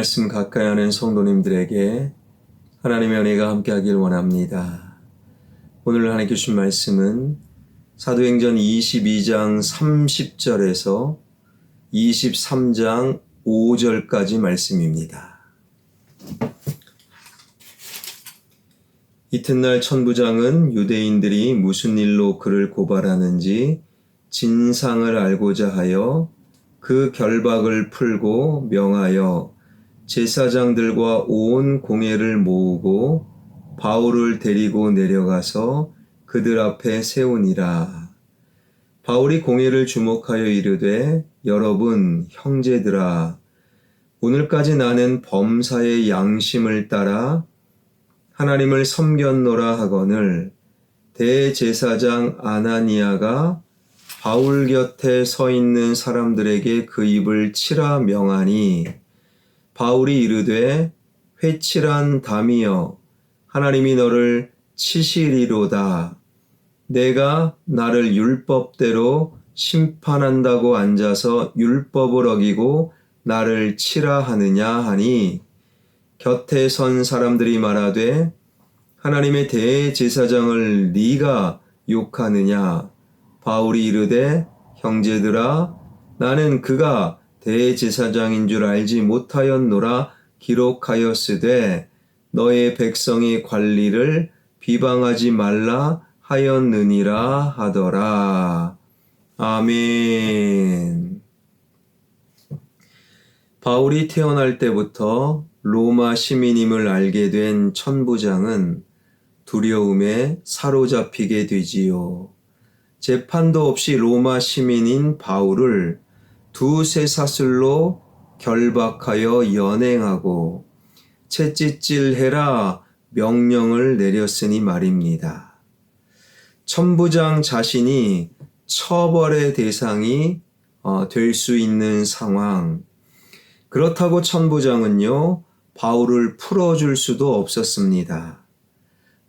말씀 가까이 하는 성도님들에게 하나님의 은혜가 함께하길 원합니다. 오늘 하나님께 주신 말씀은 사도행전 22장 30절에서 23장 5절까지 말씀입니다. 이튿날 천부장은 유대인들이 무슨 일로 그를 고발하는지 진상을 알고자 하여 그 결박을 풀고 명하여 제사장들과 온 공회를 모으고 바울을 데리고 내려가서 그들 앞에 세우니라. 바울이 공회를 주목하여 이르되 여러분 형제들아, 오늘까지 나는 범사의 양심을 따라 하나님을 섬겼노라 하거늘 대제사장 아나니아가 바울 곁에 서 있는 사람들에게 그 입을 치라 명하니 바울이 이르되 회칠한 담이여 하나님이 너를 치시리로다. 내가 나를 율법대로 심판한다고 앉아서 율법을 어기고 나를 치라 하느냐 하니 곁에 선 사람들이 말하되 하나님의 대제사장을 네가 욕하느냐. 바울이 이르되 형제들아 나는 그가 대제사장인 줄 알지 못하였노라 기록하였으되 너의 백성의 관리를 비방하지 말라 하였느니라 하더라. 아멘. 바울이 태어날 때부터 로마 시민임을 알게 된 천부장은 두려움에 사로잡히게 되지요. 재판도 없이 로마 시민인 바울을 두세 사슬로 결박하여 연행하고 채찍질해라 명령을 내렸으니 말입니다. 천부장 자신이 처벌의 대상이 될 수 있는 상황. 그렇다고 천부장은요, 바울을 풀어줄 수도 없었습니다.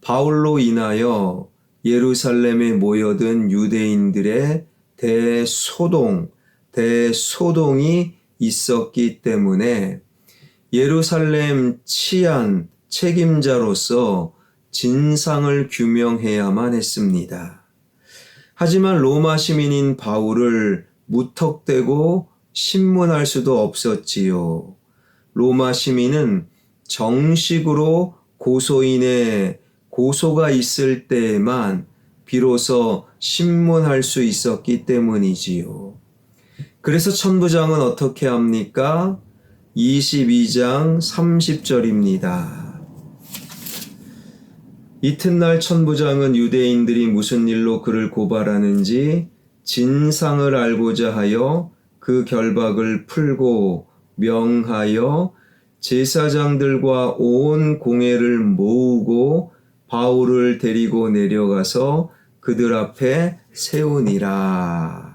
바울로 인하여 예루살렘에 모여든 유대인들의 대소동이 있었기 때문에 예루살렘 치안 책임자로서 진상을 규명해야만 했습니다. 하지만 로마 시민인 바울을 무턱대고 신문할 수도 없었지요. 로마 시민은 정식으로 고소인의 고소가 있을 때에만 비로소 신문할 수 있었기 때문이지요. 그래서 천부장은 어떻게 합니까? 22장 30절입니다. 이튿날 천부장은 유대인들이 무슨 일로 그를 고발하는지 진상을 알고자 하여 그 결박을 풀고 명하여 제사장들과 온 공회를 모으고 바울을 데리고 내려가서 그들 앞에 세우니라.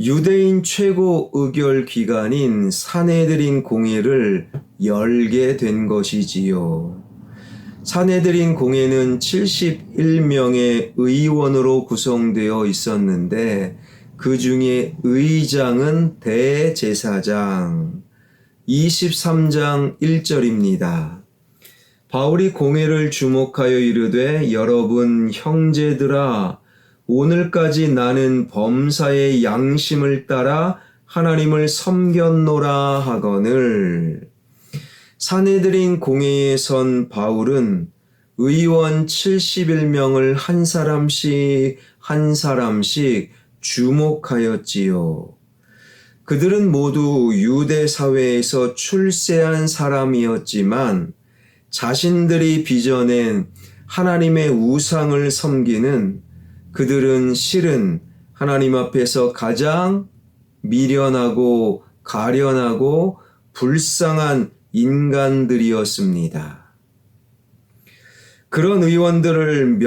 유대인 최고 의결 기관인 산헤드린 공회를 열게 된 것이지요. 산헤드린 공회는 71명의 의원으로 구성되어 있었는데 그 중에 의장은 대제사장. 23장 1절입니다. 바울이 공회를 주목하여 이르되 여러분 형제들아 오늘까지 나는 범사의 양심을 따라 하나님을 섬겼노라 하거늘. 산헤드린 공회에 선 바울은 의원 71명을 한 사람씩 주목하였지요. 그들은 모두 유대 사회에서 출세한 사람이었지만 자신들이 빚어낸 하나님의 우상을 섬기는 그들은 실은 하나님 앞에서 가장 미련하고 가련하고 불쌍한 인간들이었습니다. 그런 의원들을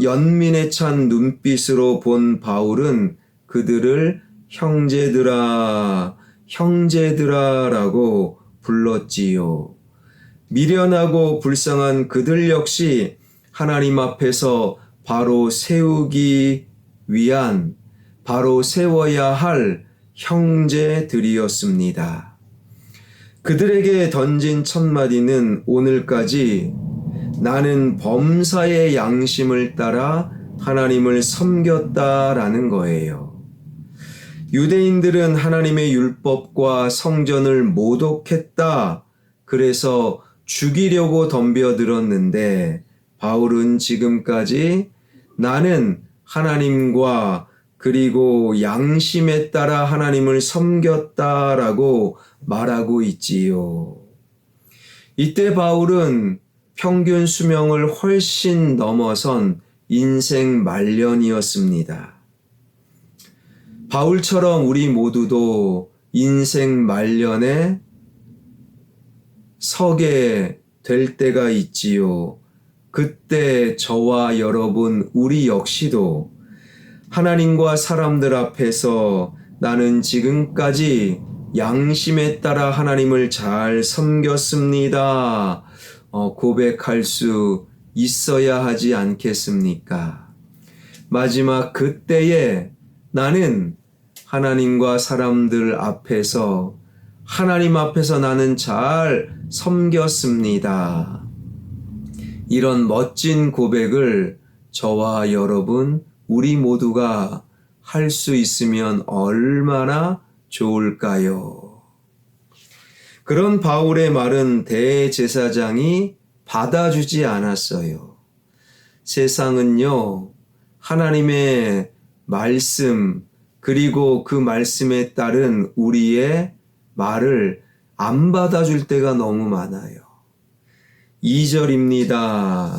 연민에 찬 눈빛으로 본 바울은 그들을 형제들아라고 불렀지요. 미련하고 불쌍한 그들 역시 하나님 앞에서 바로 세워야 할 형제들이었습니다. 그들에게 던진 첫 마디는 오늘까지 나는 범사의 양심을 따라 하나님을 섬겼다라는 거예요. 유대인들은 하나님의 율법과 성전을 모독했다. 그래서 죽이려고 덤벼들었는데 바울은 지금까지 나는 하나님과 그리고 양심에 따라 하나님을 섬겼다라고 말하고 있지요. 이때 바울은 평균 수명을 훨씬 넘어선 인생 말년이었습니다. 바울처럼 우리 모두도 인생 말년에 서게 될 때가 있지요. 그때 저와 여러분, 우리 역시도 하나님과 사람들 앞에서 나는 지금까지 양심에 따라 하나님을 잘 섬겼습니다. 고백할 수 있어야 하지 않겠습니까? 마지막 그때에 나는 하나님과 사람들 앞에서 하나님 앞에서 나는 잘 섬겼습니다. 이런 멋진 고백을 저와 여러분, 우리 모두가 할 수 있으면 얼마나 좋을까요? 그런 바울의 말은 대제사장이 받아주지 않았어요. 세상은요, 하나님의 말씀, 그리고 그 말씀에 따른 우리의 말을 안 받아줄 때가 너무 많아요. 2절입니다.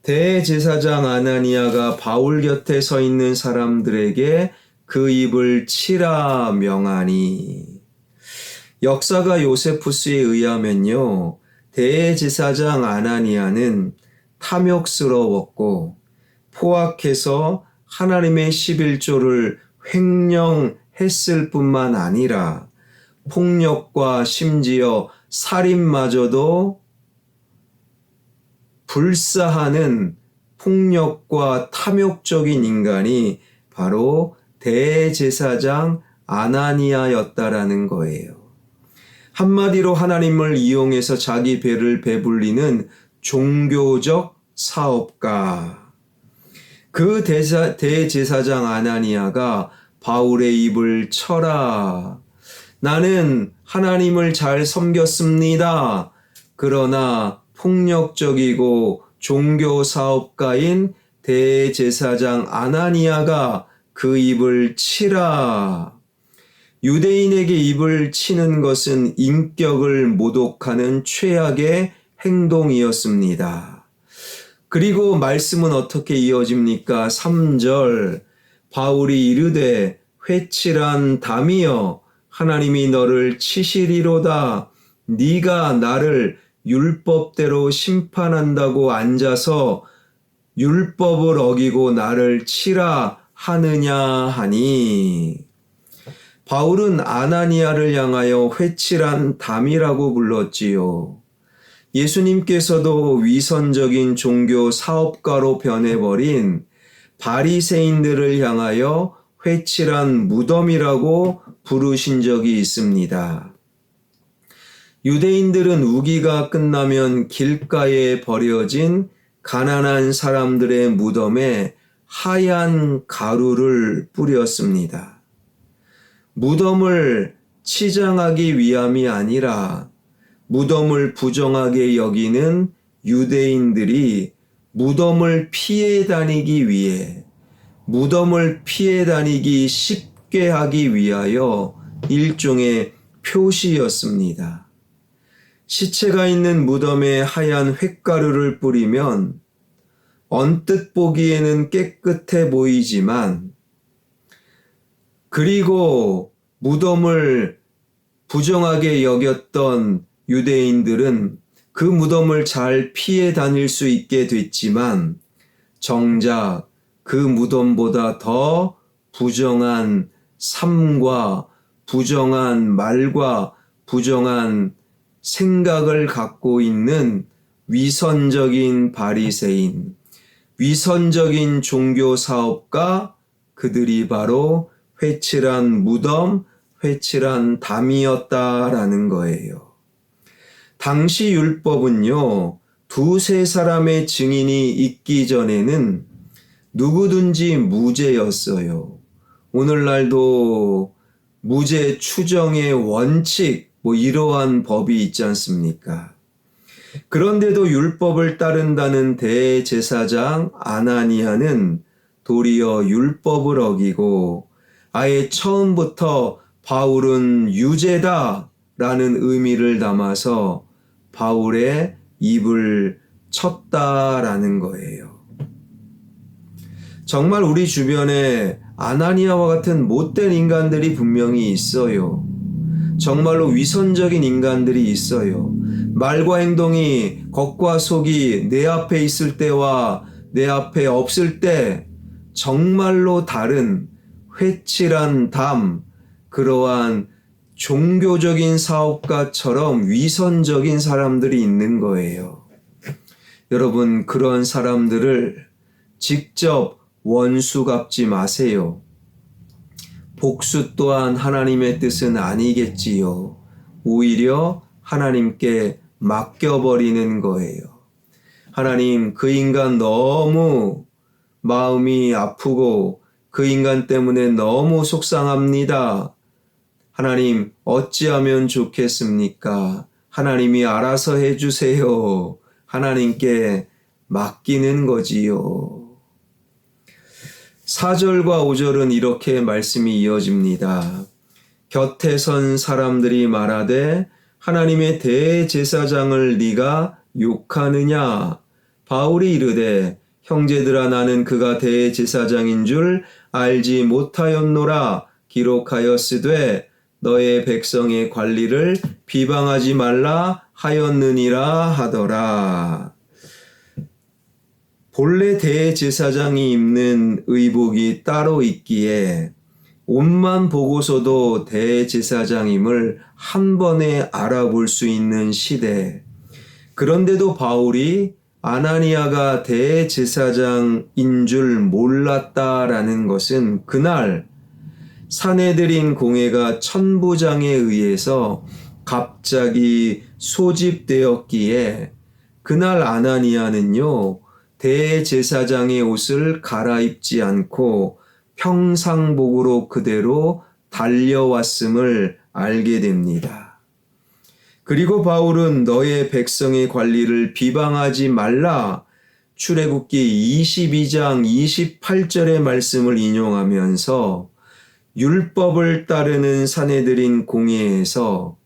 대제사장 아나니아가 바울 곁에 서 있는 사람들에게 그 입을 치라 명하니. 역사가 요세푸스에 의하면요, 대제사장 아나니아는 탐욕스러웠고 포악해서 하나님의 11조를 횡령했을 뿐만 아니라 폭력과 심지어 살인마저도 불사하는 폭력과 탐욕적인 인간이 바로 대제사장 아나니아였다라는 거예요. 한마디로 하나님을 이용해서 자기 배를 배불리는 종교적 사업가. 그 대제사장 아나니아가 바울의 입을 쳐라. 나는 하나님을 잘 섬겼습니다. 그러나 폭력적이고 종교사업가인 대제사장 아나니아가 그 입을 치라. 유대인에게 입을 치는 것은 인격을 모독하는 최악의 행동이었습니다. 그리고 말씀은 어떻게 이어집니까? 3절 바울이 이르되 회칠한 담이여 하나님이 너를 치시리로다. 네가 나를 율법대로 심판한다고 앉아서 율법을 어기고 나를 치라 하느냐 하니. 바울은 아나니아를 향하여 회칠한 담이라고 불렀지요. 예수님께서도 위선적인 종교 사업가로 변해버린 바리새인들을 향하여 회칠한 무덤이라고 부르신 적이 있습니다. 유대인들은 우기가 끝나면 길가에 버려진 가난한 사람들의 무덤에 하얀 가루를 뿌렸습니다. 무덤을 치장하기 위함이 아니라 무덤을 부정하게 여기는 유대인들이 무덤을 피해 다니기 위해, 무덤을 피해 다니기 쉽게 하기 위하여 일종의 표시였습니다. 시체가 있는 무덤에 하얀 흙가루를 뿌리면 언뜻 보기에는 깨끗해 보이지만, 그리고 무덤을 부정하게 여겼던 유대인들은 그 무덤을 잘 피해 다닐 수 있게 됐지만, 정작 그 무덤보다 더 부정한 삶과 부정한 말과 부정한 생각을 갖고 있는 위선적인 바리새인, 위선적인 종교 사업가 그들이 바로 회칠한 무덤, 회칠한 담이었다라는 거예요. 당시 율법은요, 두세 사람의 증인이 있기 전에는 누구든지 무죄였어요. 오늘날도 무죄 추정의 원칙, 이러한 법이 있지 않습니까? 그런데도 율법을 따른다는 대제사장 아나니아는 도리어 율법을 어기고 아예 처음부터 바울은 유죄다 라는 의미를 담아서 바울의 입을 쳤다라는 거예요. 정말 우리 주변에 아나니아와 같은 못된 인간들이 분명히 있어요. 정말로 위선적인 인간들이 있어요. 말과 행동이 겉과 속이 내 앞에 있을 때와 내 앞에 없을 때 정말로 다른 회칠한 담, 그러한 종교적인 사업가처럼 위선적인 사람들이 있는 거예요. 여러분, 그런 사람들을 직접 원수 갚지 마세요. 복수 또한 하나님의 뜻은 아니겠지요. 오히려 하나님께 맡겨버리는 거예요. 하나님, 그 인간 너무 마음이 아프고 그 인간 때문에 너무 속상합니다. 하나님, 어찌하면 좋겠습니까? 하나님이 알아서 해주세요. 하나님께 맡기는 거지요. 4절과 5절은 이렇게 말씀이 이어집니다. 곁에 선 사람들이 말하되 하나님의 대제사장을 네가 욕하느냐? 바울이 이르되 형제들아, 나는 그가 대제사장인 줄 알지 못하였노라. 기록하였으되 너의 백성의 관리를 비방하지 말라 하였느니라 하더라. 본래 대제사장이 입는 의복이 따로 있기에 옷만 보고서도 대제사장임을 한 번에 알아볼 수 있는 시대. 그런데도 바울이 아나니아가 대제사장인 줄 몰랐다라는 것은 그날 산헤드린 공회가 천부장에 의해서 갑자기 소집되었기에 그날 아나니아는요, 대제사장의 옷을 갈아입지 않고 평상복으로 그대로 달려왔음을 알게 됩니다. 그리고 바울은 너의 백성의 관리를 비방하지 말라, 출애굽기 22장 28절의 말씀을 인용하면서 율법을 따르는 산헤드린 공회에서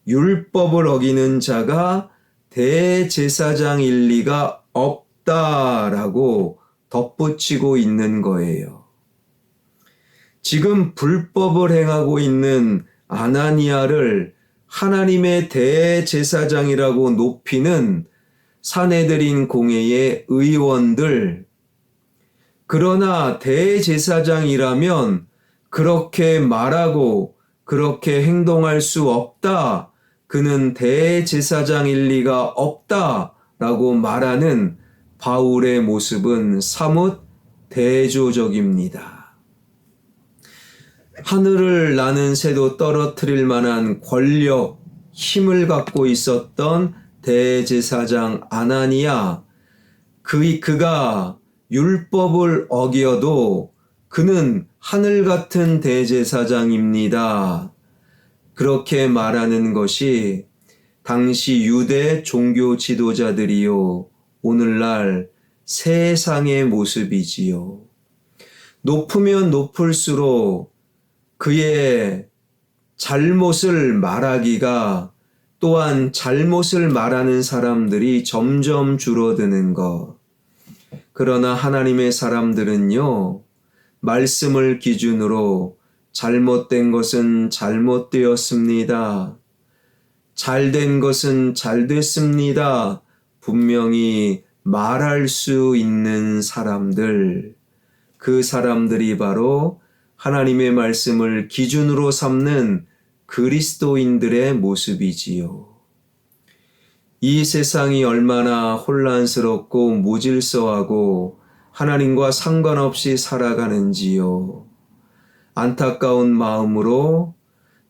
율법을 어기는 자가 대제사장일 리가 없다라고 덧붙이고 있는 거예요. 지금 불법을 행하고 있는 아나니아를 하나님의 대제사장이라고 높이는 산헤드린 공회의 의원들, 그러나 대제사장이라면 그렇게 말하고 그렇게 행동할 수 없다, 그는 대제사장일 리가 없다 라고 말하는 바울의 모습은 사뭇 대조적입니다. 하늘을 나는 새도 떨어뜨릴 만한 권력, 힘을 갖고 있었던 대제사장 아나니아, 그가 율법을 어겨도 그는 하늘 같은 대제사장입니다. 그렇게 말하는 것이 당시 유대 종교 지도자들이요, 오늘날 세상의 모습이지요. 높으면 높을수록 그의 잘못을 말하기가, 또한 잘못을 말하는 사람들이 점점 줄어드는 것. 그러나 하나님의 사람들은요, 말씀을 기준으로 잘못된 것은 잘못되었습니다. 잘된 것은 잘됐습니다. 분명히 말할 수 있는 사람들, 그 사람들이 바로 하나님의 말씀을 기준으로 삼는 그리스도인들의 모습이지요. 이 세상이 얼마나 혼란스럽고 무질서하고 하나님과 상관없이 살아가는지요? 안타까운 마음으로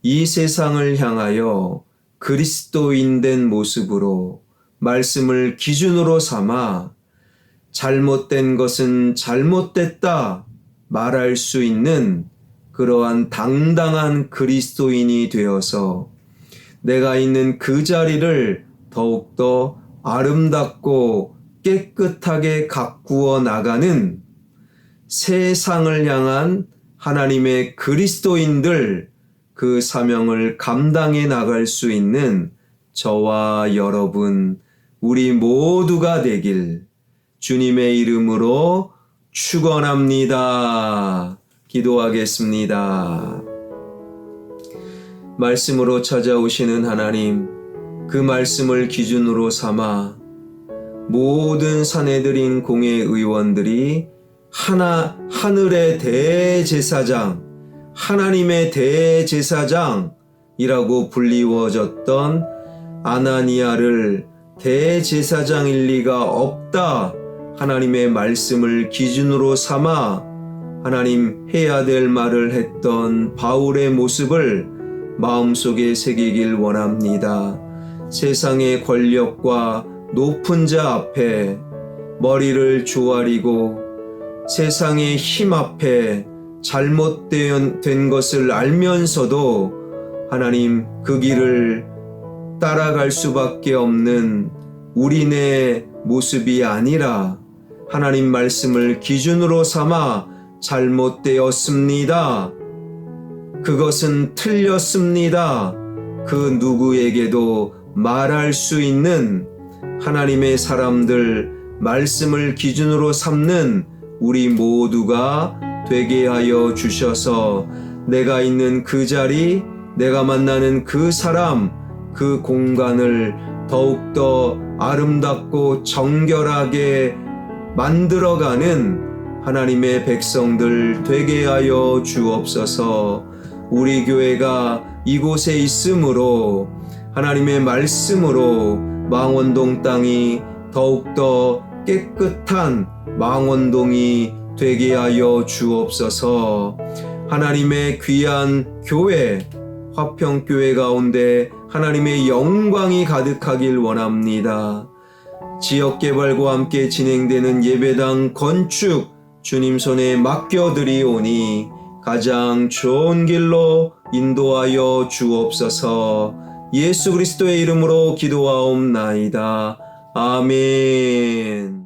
이 세상을 향하여 그리스도인 된 모습으로 말씀을 기준으로 삼아 잘못된 것은 잘못됐다 말할 수 있는 그러한 당당한 그리스도인이 되어서 내가 있는 그 자리를 더욱더 아름답고 깨끗하게 가꾸어 나가는 세상을 향한 하나님의 그리스도인들, 그 사명을 감당해 나갈 수 있는 저와 여러분, 우리 모두가 되길 주님의 이름으로 축원합니다. 기도하겠습니다. 말씀으로 찾아오시는 하나님, 그 말씀을 기준으로 삼아 모든 사내들인 공회 의원들이 하늘의 대제사장, 하나님의 대제사장이라고 불리워졌던 아나니아를 대제사장일 리가 없다, 하나님의 말씀을 기준으로 삼아 하나님 해야 될 말을 했던 바울의 모습을 마음속에 새기길 원합니다. 세상의 권력과 높은 자 앞에 머리를 조아리고 세상의 힘 앞에 잘못된 것을 알면서도 하나님 그 길을 따라갈 수밖에 없는 우리네 모습이 아니라 하나님 말씀을 기준으로 삼아 잘못되었습니다. 그것은 틀렸습니다. 그 누구에게도 말할 수 있는 하나님의 사람들, 말씀을 기준으로 삼는 우리 모두가 되게 하여 주셔서 내가 있는 그 자리, 내가 만나는 그 사람, 그 공간을 더욱더 아름답고 정결하게 만들어가는 하나님의 백성들 되게 하여 주옵소서. 우리 교회가 이곳에 있으므로 하나님의 말씀으로 망원동 땅이 더욱더 깨끗한 망원동이 되게 하여 주옵소서. 하나님의 귀한 교회, 화평교회 가운데 하나님의 영광이 가득하길 원합니다. 지역개발과 함께 진행되는 예배당 건축 주님 손에 맡겨드리오니 가장 좋은 길로 인도하여 주옵소서. 예수 그리스도의 이름으로 기도하옵나이다. 아멘.